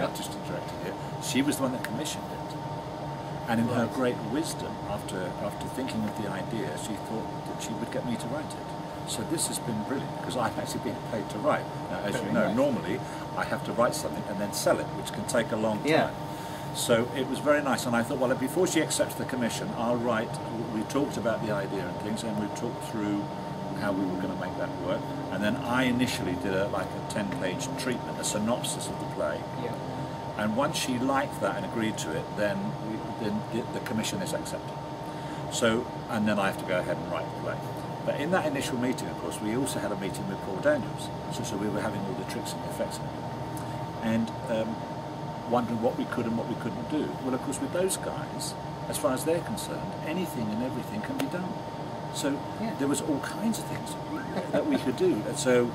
artistic director here, she was the one that commissioned it. And in her great wisdom, after thinking of the idea, she thought that she would get me to write it. So this has been brilliant, because I've actually been paid to write. Now, as you know, normally I have to write something and then sell it, which can take a long time. Yeah. So it was very nice, and I thought, well, before she accepts the commission, I'll write. We talked about the idea and things, and we talked through how we were going to make that work. And then I initially did a 10-page treatment, a synopsis of the play. Yeah. And once she liked that and agreed to it, then the commission is accepted. So, and then I have to go ahead and write the play. But in that initial meeting, of course, we also had a meeting with Paul Daniels. So we were having all the tricks and effects in it. And wondering what we could and what we couldn't do. Well, of course, with those guys, as far as they're concerned, anything and everything can be done. So there was all kinds of things that we could do. And so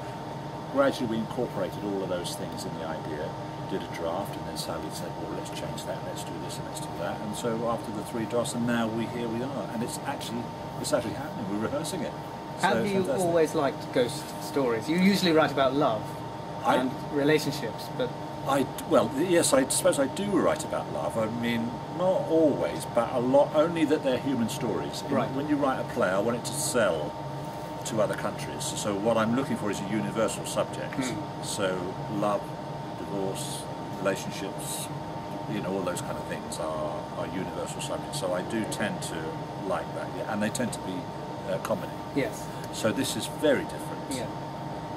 gradually we incorporated all of those things in the idea, did a draft, and then Sally said, well, let's change that, let's do this and let's do that. And so after the 3 drafts, and now here we are. And it's actually happening, we're rehearsing it. Have you always liked ghost stories? You usually write about love and relationships, but... Well, yes, I suppose I do write about love. I mean, not always, but a lot, only that they're human stories. Right. When you write a play, I want it to sell to other countries. So what I'm looking for is a universal subject. So love, divorce, relationships, all those kind of things are universal subjects. So I do tend to like that, and they tend to be comedy. Yes. So this is very different. Yeah.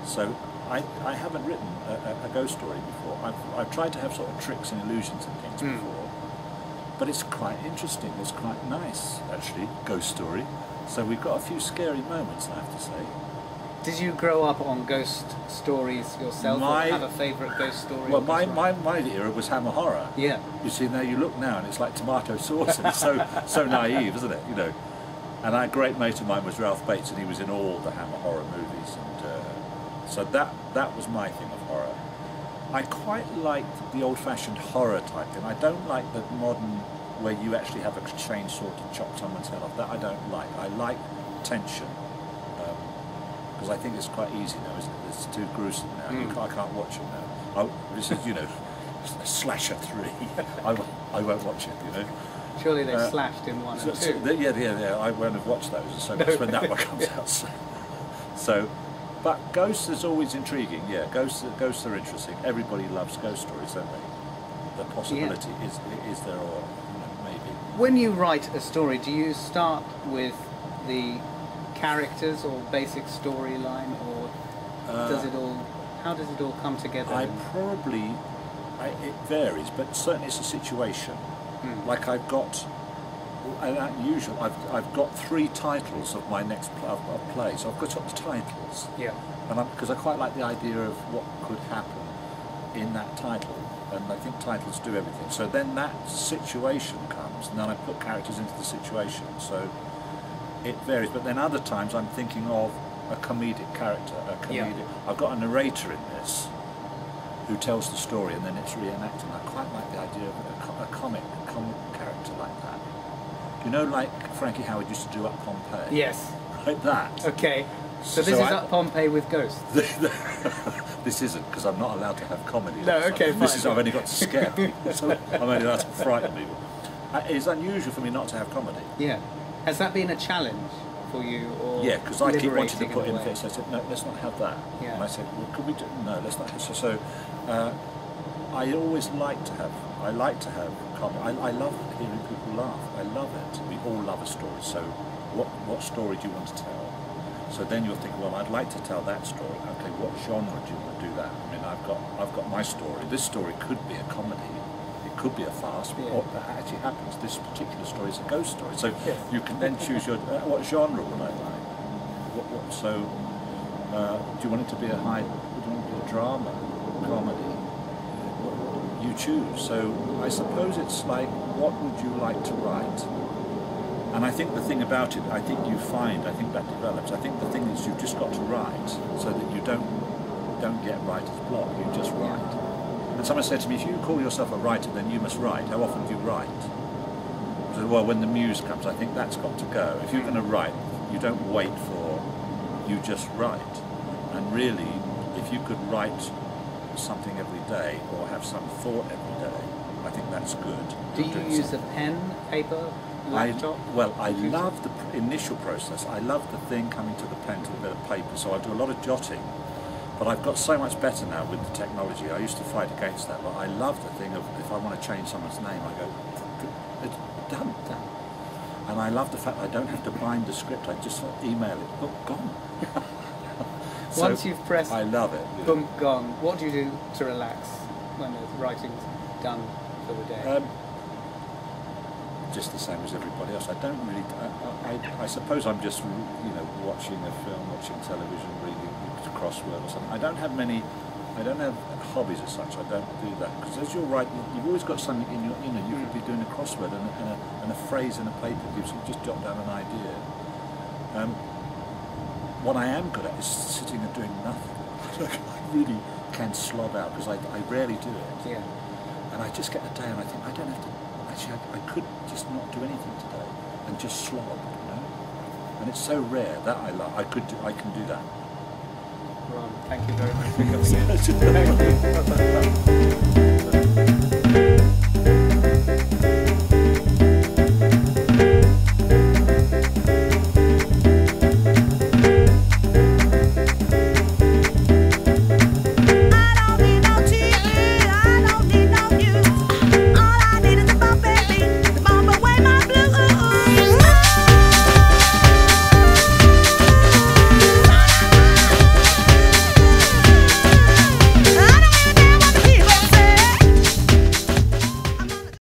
So I haven't written a ghost story before. I've tried to have sort of tricks and illusions and things before, but it's quite interesting. It's quite nice, actually, ghost story. So we've got a few scary moments, I have to say. Did you grow up on ghost stories yourself, or have a favourite ghost story? Well, my era was Hammer Horror. Yeah. You see, now you look now and it's like tomato sauce, and it's so naive, isn't it? And a great mate of mine was Ralph Bates, and he was in all the Hammer Horror movies, and so that was my thing of horror. I quite liked the old-fashioned horror type thing. I don't like the modern where you actually have a chainsaw to chop someone's head off. That I don't like. I like tension, because I think it's quite easy now, isn't it? It's too gruesome now. I can't watch it now. This is, Slasher 3. I won't watch it, Surely they slashed in 1 and 2. Yeah. I won't have watched those. So that's when that one comes out. So, but ghosts is always intriguing. Yeah, ghosts are interesting. Everybody loves ghost stories, don't they? The possibility is there, or maybe. When you write a story, do you start with the characters or basic storyline, or does it all? How does it all come together? It varies, but certainly it's a situation. Like I've got, unusual. I've got 3 titles of my next play, so I've got the titles. Yeah. And because I quite like the idea of what could happen in that title, and I think titles do everything. So then that situation comes, and then I put characters into the situation. So it varies, but then other times I'm thinking of a comedic character. I've got a narrator in this who tells the story, and then it's reenacting. I quite like the idea of a comic character like that. Like Frankie Howard used to do Up Pompeii? Yes. Like that. Okay. So this is Up Pompeii with ghosts? This isn't, because I'm not allowed to have comedy. No, okay, fine. I've only got to scare people, so I'm only allowed to frighten people. It's unusual for me not to have comedy. Yeah. Has that been a challenge for you? Or yeah, because I keep wanting to put in things. I said, no, let's not have that. Yeah. And I said, well, could we do? No, let's not. So I always like to have comedy. I love hearing people laugh. I love it. We all love a story. So what story do you want to tell? So then you'll think, well, I'd like to tell that story. Okay, what genre do you want to do that? I mean, I've got my story. This story could be a comedy. It could be a farce. But what actually happens, this particular story is a ghost story. So you can then choose your what genre would I like? Do you want it to be a do you want it to be a drama, comedy? You choose. So I suppose it's like, what would you like to write? And I think the thing about it, I think that develops. I think the thing is you've just got to write so that you don't get writer's block. You just write. And someone said to me, if you call yourself a writer, then you must write. How often do you write? I said, well, when the muse comes, I think that's got to go. If you're going to write, you don't wait you just write. And really, if you could write something every day or have some thought every day, I think that's good. Do you use a pen, paper, laptop? I love the initial process. I love the thing coming to the pen, to the bit of paper, so I do a lot of jotting. But I've got so much better now with the technology. I used to fight against that, but I love the thing of if I want to change someone's name, I go, it's done. And I love the fact I don't have to bind the script, I just email it, boom, gone. So once you've pressed, I love it. Boom, gone. What do you do to relax when the writing's done for the day? Just the same as everybody else. I don't really. I suppose I'm just, watching a film, watching television, reading a crossword or something. I don't have hobbies as such. I don't do that because as you're writing, you've always got something in your. You could be doing a crossword and a phrase in a paper. You just jot down an idea. What I am good at is sitting and doing nothing. I really can slob out because I rarely do it. Yeah. And I just get a day and I think I don't have to. Actually, I could just not do anything today and just slob, And it's so rare that I can do that. Ron, thank you very much for coming in. Thank you.